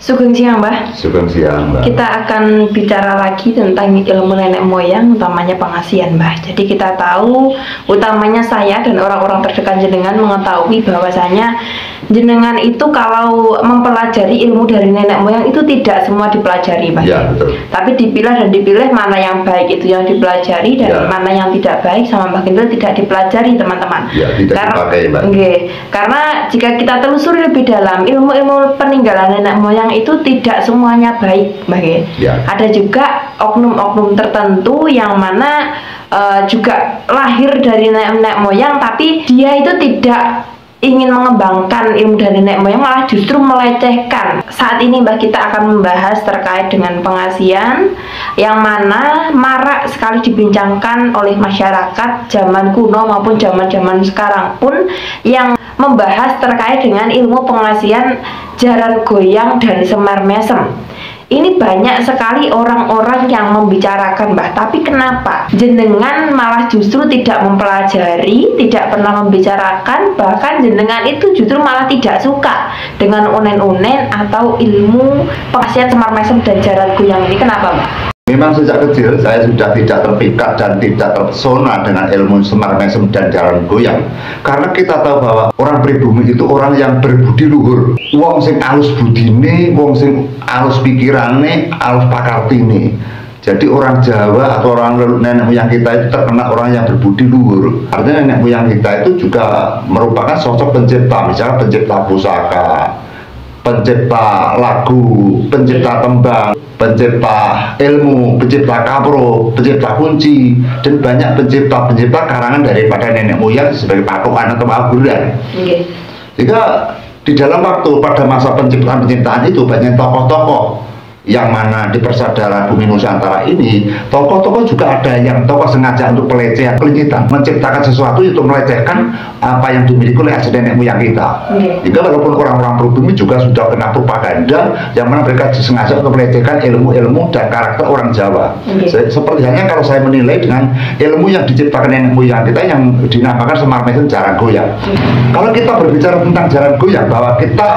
Sugeng siang, Mbah. Sugeng siang, Mbak. Kita akan bicara lagi tentang ilmu nenek moyang, utamanya pengasihan, Mbah. Jadi kita tahu, utamanya saya dan orang-orang terdekat jenengan mengetahui bahwasanya jenengan itu kalau mempelajari ilmu dari nenek moyang itu tidak semua dipelajari, Mbah. Ya, betul. Tapi dipilih mana yang baik itu yang dipelajari dan mana yang tidak baik sama Mbah Gendel tidak dipelajari, teman-teman. Ya, tidak dipakai, Mbak. Karena jika kita telusuri lebih dalam, ilmu-ilmu peninggalan nenek moyang itu tidak semuanya baik, Mbak. Ya. Ada juga oknum-oknum tertentu yang mana juga lahir dari nenek moyang, tapi dia itu tidak ingin mengembangkan ilmu dari nenek moyang, malah justru melecehkan. Saat ini Mbak, kita akan membahas terkait dengan pengasihan yang mana marak sekali dibincangkan oleh masyarakat zaman kuno maupun zaman-zaman sekarang pun, yang membahas terkait dengan ilmu pengasihan jaran goyang dan semar mesem. Ini banyak sekali orang-orang yang membicarakan, Mbah. Tapi kenapa jenengan malah justru tidak mempelajari, tidak pernah membicarakan, bahkan jenengan itu justru malah tidak suka dengan unen-unen atau ilmu pengasihan semar mesem dan jaran goyang ini? Kenapa, Mbah? Memang sejak kecil saya sudah tidak terpikat dan tidak terpesona dengan ilmu semar mesem dan jaran goyang. Karena kita tahu bahwa orang pribumi itu orang yang berbudi luhur. Wong sing alus budine, wong sing alus pikirane, alus pakartine. Jadi orang Jawa atau orang nenek moyang kita itu terkenal orang yang berbudi luhur. Artinya nenek moyang kita itu juga merupakan sosok pencipta, misalnya pencipta pusaka, pencipta lagu, pencipta tembang, pencipta ilmu, pencipta kapro, pencipta kunci, dan banyak pencipta-pencipta karangan daripada nenek moyang sebagai patokan atau aguran. Jika di dalam waktu pada masa penciptaan-penciptaan itu banyak tokoh-tokoh yang mana di persaudaraan bumi Nusantara ini, tokoh-tokoh juga ada yang tokoh sengaja untuk pelecehan, pelincitan, menciptakan sesuatu untuk melecehkan apa yang dimiliki oleh asli nenek moyang kita. Jika walaupun orang-orang pribumi juga sudah kena propaganda yang mana mereka sengaja untuk melecehkan ilmu-ilmu dan karakter orang Jawa. Seperti halnya kalau saya menilai dengan ilmu yang diciptakan nenek moyang kita yang dinamakan semar mesem jaran goyang. Kalau kita berbicara tentang jaran goyang, bahwa kita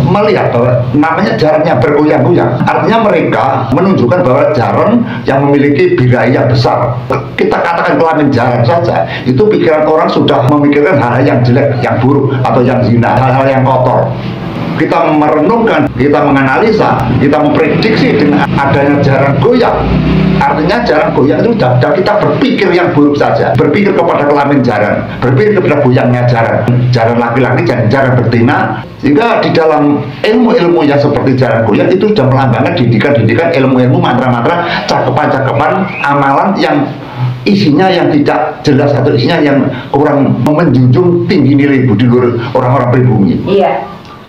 melihat bahwa namanya jarannya bergoyang-goyang, artinya mereka menunjukkan bahwa jaran yang memiliki biraya besar. Kita katakan kelamin jaran saja, itu pikiran orang sudah memikirkan hal-hal yang jelek, yang buruk, atau yang zina, hal-hal yang kotor. Kita merenungkan, kita menganalisa, kita memprediksi dengan adanya jaran goyang. Artinya jaran goyang itu sudah kita berpikir yang buruk saja, berpikir kepada kelamin jaran, berpikir kepada goyangnya jaran, jaran laki-laki dan jaran betina. Sehingga di dalam ilmu-ilmu yang seperti jaran goyang itu sudah melambangkan didikan-didikan ilmu-ilmu mantra-mantra, cakepan-cakepan amalan yang isinya yang tidak jelas atau isinya yang kurang menjunjung tinggi nilai budi luhur orang-orang pribumi.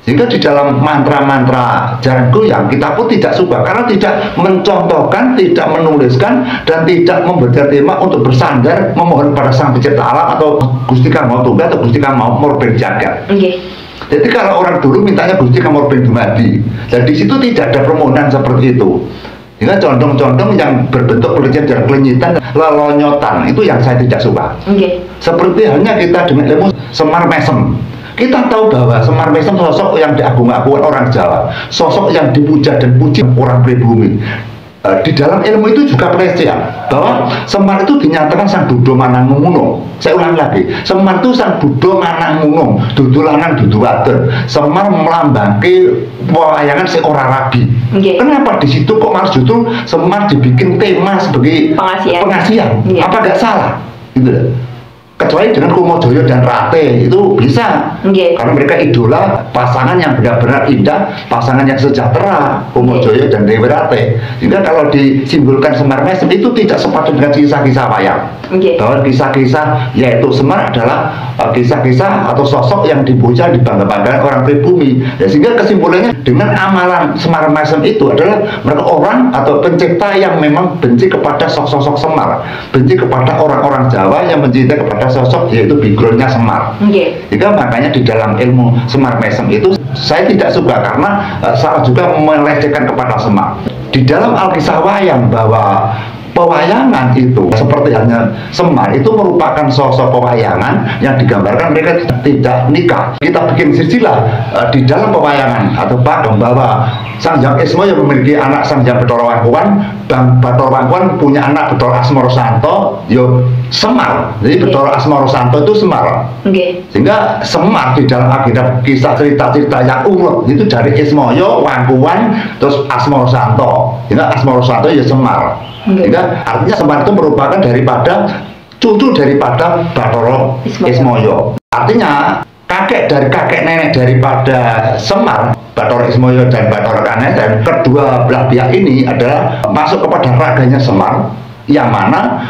Sehingga di dalam mantra-mantra jaran goyang kita pun tidak suka, karena tidak mencontohkan, tidak menuliskan, dan tidak membuat tema untuk bersandar memohon pada sang pencipta alam atau Gusti Kang Maha Tunggal atau Gusti Kang Maha Murbeng Jagat. Jadi kalau orang dulu mintanya Gusti Kang Murbeng Dumadi, dan di situ tidak ada permohonan seperti itu. Sehingga condong-condong yang berbentuk pelecehan dan kelinyitan, lelonyotan, itu yang saya tidak suka. Seperti halnya kita dengan ilmu semar mesem. Kita tahu bahwa semar mesem sosok yang diagung-agungkan orang Jawa, sosok yang dipuja dan puji orang pribumi. Di dalam ilmu itu juga pelecehan, bahwa semar itu dinyatakan sang Buddha Manangungung. Saya ulang lagi, semar itu sang Buddha Manangungung, dudu lanang dudu wadon. Semar melambangke wayangan seorang rabi. Kenapa di situ kok malah justru semar dibikin tema sebagai pengasihan? Apa nggak salah? Gitu. Kecuali dengan Kumojoyo dan Rate itu bisa, karena mereka idola pasangan yang benar-benar indah, pasangan yang sejahtera, Kumojoyo dan Dewi Rate. Sehingga kalau disimbolkan semar mesem itu tidak sepatut dengan kisah-kisah wayang, bahwa kisah-kisah yaitu semar adalah kisah-kisah atau sosok yang dipuja, dibangga-banggakan orang pribumi. Sehingga kesimpulannya dengan amalan semar mesem itu adalah mereka orang atau pencipta yang memang benci kepada sosok-sosok semar, benci kepada orang-orang Jawa yang mencintai kepada sosok yaitu backgroundnya semar. Jika makanya di dalam ilmu semar mesem itu saya tidak suka, karena salah juga melecehkan kepada semar. Di dalam Alkisah Wayang bahwa pewayangan itu seperti hanya Semar itu merupakan sosok pewayangan yang digambarkan mereka tidak nikah. Kita bikin silsilah di dalam pewayangan atau pakem bahwa Sang Hyang Ismo yang memiliki anak Sang Hyang Bathara Wangkuwan, Bang Bathara Wangkuwan punya anak Bathara Asmara Santo, yo Semar. Jadi Bathara Asmara Santo itu Semar. Sehingga Semar di dalam agenda kisah cerita-cerita yang urut itu dari Ismoyo, Wangkuwan, terus Asmara Santo. Sehingga Asmara Santo ya Semar. Sehingga artinya Semar itu merupakan daripada cucu daripada Bathara Ismoyo. Artinya kakek dari kakek nenek daripada Semar, Bathara Ismoyo dan Bathara Kanesen, kedua belah pihak ini adalah masuk kepada raganya Semar, yang mana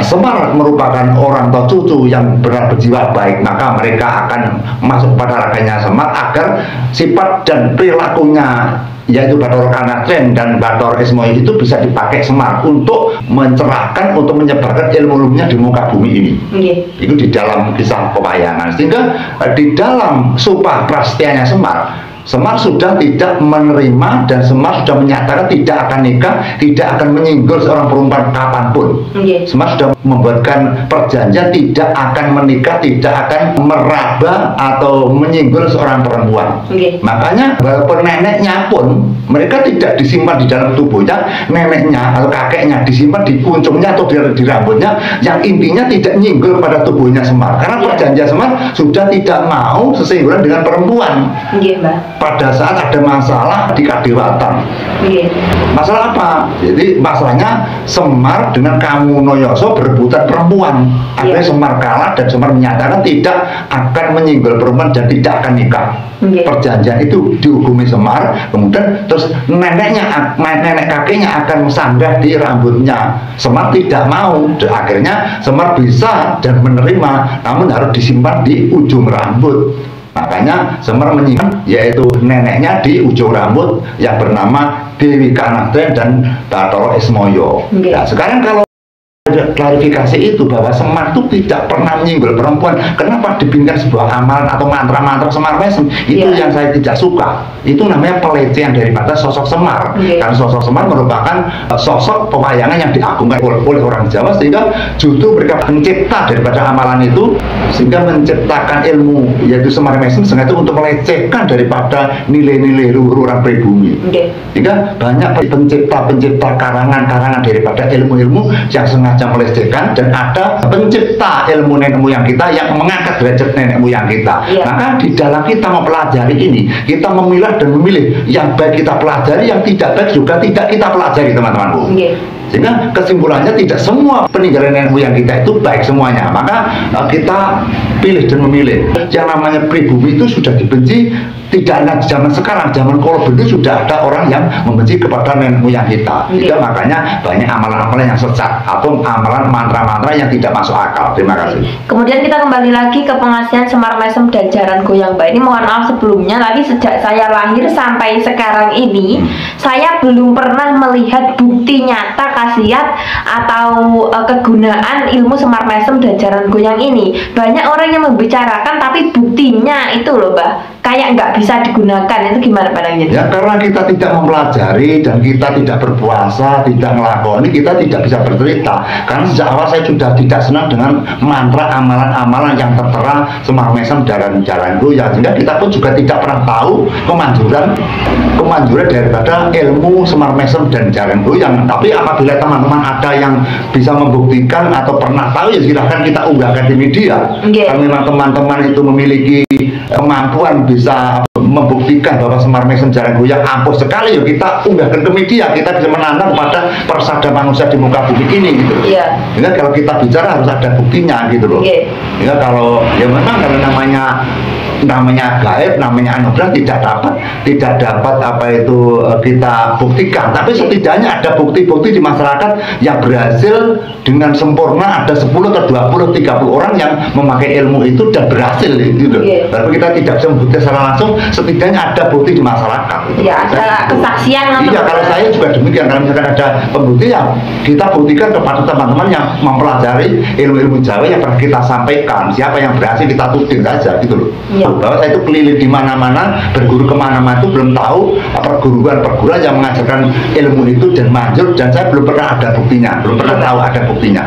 Semar merupakan orang tua cucu yang benar berjiwa baik, maka mereka akan masuk pada raganya Semar agar sifat dan perilakunya yaitu Bathara Kanesen dan Bathara Ismoyo itu bisa dipakai Semar untuk mencerahkan, untuk menyebarkan ilmu-ilmunya di muka bumi ini. Itu di dalam kisah pewayangan. Sehingga di dalam Sumpah Prasetyanya Semar sudah tidak menerima dan Semar sudah menyatakan tidak akan nikah, tidak akan menyinggol seorang perempuan kapanpun. Semar sudah membuatkan perjanjian tidak akan menikah, tidak akan meraba atau menyinggol seorang perempuan. Makanya walaupun neneknya pun mereka tidak disimpan di dalam tubuhnya, neneknya atau kakeknya disimpan di kuncungnya atau di rambutnya, yang intinya tidak nyinggol pada tubuhnya Semar. Karena perjanjian Semar sudah tidak mau sesinggulan dengan perempuan. Pada saat ada masalah di Kadewatan. Masalah apa? Jadi masalahnya Semar dengan Kamunoyoso berebutan perempuan. Akhirnya Semar kalah dan Semar menyatakan tidak akan menyinggol perempuan dan tidak akan nikah. Perjanjian itu dihukumi Semar, kemudian terus nenek kakeknya akan sanggah di rambutnya. Semar tidak mau, dan akhirnya Semar bisa dan menerima, namun harus disimpan di ujung rambut. Makanya Semar menyimpan yaitu neneknya di ujung rambut yang bernama Dewi Kanesen dan Bathara Ismoyo. Nah, sekarang kalau klarifikasi itu bahwa Semar itu tidak pernah menyinggol perempuan, kenapa dibikinkan sebuah amalan atau mantra-mantra Semar Mesem? Itu yang saya tidak suka. Itu namanya pelecehan daripada sosok Semar. Karena sosok Semar merupakan sosok pewayangan yang diagungkan oleh orang Jawa, sehingga justru mereka pencipta daripada amalan itu, sehingga menciptakan ilmu yaitu Semar Mesem sengaja untuk melecehkan daripada nilai-nilai luhur orang pribumi. Sehingga banyak pencipta karangan-karangan daripada ilmu-ilmu yang sengaja melecehkan, dan ada pencipta ilmu nenek moyang kita yang mengangkat derajat nenek moyang kita. Maka di dalam kita mempelajari ini, kita memilah dan memilih yang baik kita pelajari, yang tidak baik juga tidak kita pelajari, teman-temanku. Sehingga kesimpulannya tidak semua peninggalan nenek moyang kita itu baik semuanya. Maka kita pilih dan memilih. Yang namanya pribumi itu sudah dibenci, tidak hanya zaman sekarang, zaman kolot itu sudah ada orang yang membenci kepada nenek moyang kita. Sehingga makanya banyak amalan-amalan yang sesat atau amalan mantra-mantra yang tidak masuk akal. Terima kasih. Kemudian kita kembali lagi ke pengasihan Semar Mesem dan Jaran Goyang Mbak. Ini mohon maaf sebelumnya, tadi sejak saya lahir sampai sekarang ini saya belum pernah melihat bukti nyata khasiat atau kegunaan ilmu Semar Mesem dan Jaran Goyang ini. Banyak orang yang membicarakan tapi buktinya itu loh Mbak, kayak nggak bisa digunakan. Itu gimana pandangannya? Ya karena kita tidak mempelajari dan kita tidak berpuasa, tidak melakoni, kita tidak bisa bercerita. Karena sejak awal saya sudah tidak senang dengan mantra amalan-amalan yang tertera Semar Mesem dan Jaran Goyang, sehingga kita pun juga tidak pernah tahu kemanjuran daripada ilmu Semar Mesem dan Jaran Goyang. Tapi apabila teman-teman ada yang bisa membuktikan atau pernah tahu, ya silahkan kita unggahkan di media. Kalau memang teman-teman itu memiliki kemampuan bisa membuktikan bahwa Semar Mesem Jaran Goyang ampuh sekali, ya kita unggahkan ke media, kita bisa menantang pada persada manusia di muka bumi ini gitu. Jadi kalau kita bicara harus ada buktinya gitu loh. Ya kalau ya memang kalau namanya gaib, namanya anugerah tidak dapat apa itu kita buktikan, tapi setidaknya ada bukti-bukti di masyarakat yang berhasil dengan sempurna. Ada 10 atau 20, 30 orang yang memakai ilmu itu dan berhasil gitu. Tapi kita tidak bisa membuktikan secara langsung, setidaknya ada bukti di masyarakat gitu. Ada kesaksian. Iya, kalau saya juga demikian. Kalau misalkan ada pembukti, ya kita buktikan kepada teman-teman yang mempelajari ilmu-ilmu Jawa yang pernah kita sampaikan. Siapa yang berhasil kita tuding saja gitu loh. tahu bahwa saya itu keliling di mana-mana, berguru kemana-mana itu belum tahu perguruan-perguruan yang mengajarkan ilmu itu dan manjur, dan saya belum pernah ada buktinya, belum pernah tahu ada buktinya.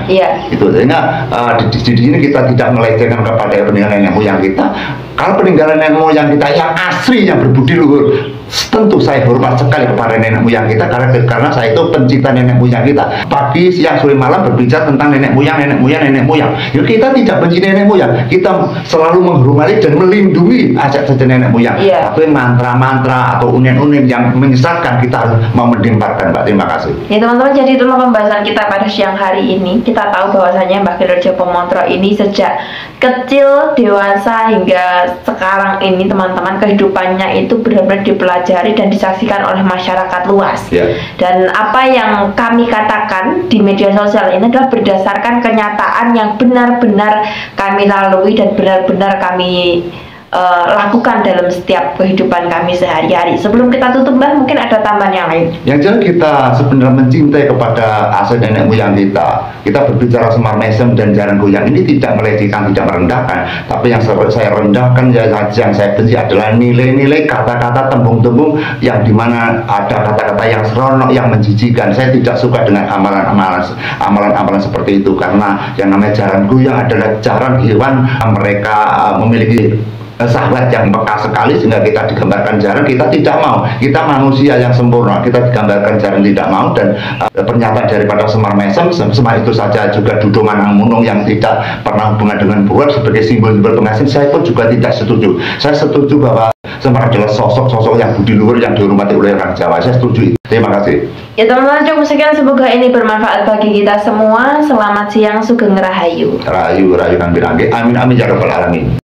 Itu sehingga di sini kita tidak melecehkan kepada peninggalan nenek moyang kita. Kalau peninggalan nenek moyang kita yang asli, yang berbudi luhur, tentu saya hormat sekali kepada nenek moyang kita, karena saya itu pencinta nenek moyang kita. Pagi, siang, sore, malam berbicara tentang nenek moyang, nenek moyang, nenek moyang. Ya, kita tidak benci nenek moyang, kita selalu menghormati dan melindungi aset nenek moyang. Tapi mantra-mantra atau unen-unen yang menyesatkan kita harus mau mendemparkan, Mbak. Terima kasih. Ya teman-teman, jadi itulah pembahasan kita pada siang hari ini. Kita tahu bahwasanya Mbah Kirojo Pemontro ini sejak kecil, dewasa hingga sekarang ini teman-teman, kehidupannya itu benar-benar dipelajari dan disaksikan oleh masyarakat luas. Dan apa yang kami katakan di media sosial ini adalah berdasarkan kenyataan yang benar-benar kami lalui dan benar-benar kami lakukan dalam setiap kehidupan kami sehari-hari. Sebelum kita tutup, Mbah, mungkin ada tambahan yang lain? Yang jelas kita sebenarnya mencintai kepada aset nenek moyang kita. Kita berbicara Semar Mesem dan Jaran Goyang ini tidak melecehkan, tidak merendahkan. Tapi yang saya rendahkan, yang saya benci adalah nilai-nilai, kata-kata, tembung-tembung yang dimana ada kata-kata yang seronok, yang menjijikan. Saya tidak suka dengan amalan-amalan seperti itu, karena yang namanya Jaran Goyang adalah jaran hewan, mereka memiliki sahabat yang peka sekali sehingga kita digambarkan jaran kita tidak mau. Kita manusia yang sempurna, kita digambarkan jaran tidak mau. Dan pernyataan daripada Semar Mesem, Semar itu saja juga Dudoman Amunung yang tidak pernah hubungan dengan buat sebagai simbol-simbol pengasih, saya pun juga tidak setuju. Saya setuju bahwa Semar adalah sosok-sosok yang budi luhur yang dihormati oleh orang Jawa. Saya setuju. Terima kasih. Ya teman-teman, cukup sekian, semoga ini bermanfaat bagi kita semua. Selamat siang, Sugeng Rahayu. Rahayu kang pirangge. Amin amin ya rabbal alamin.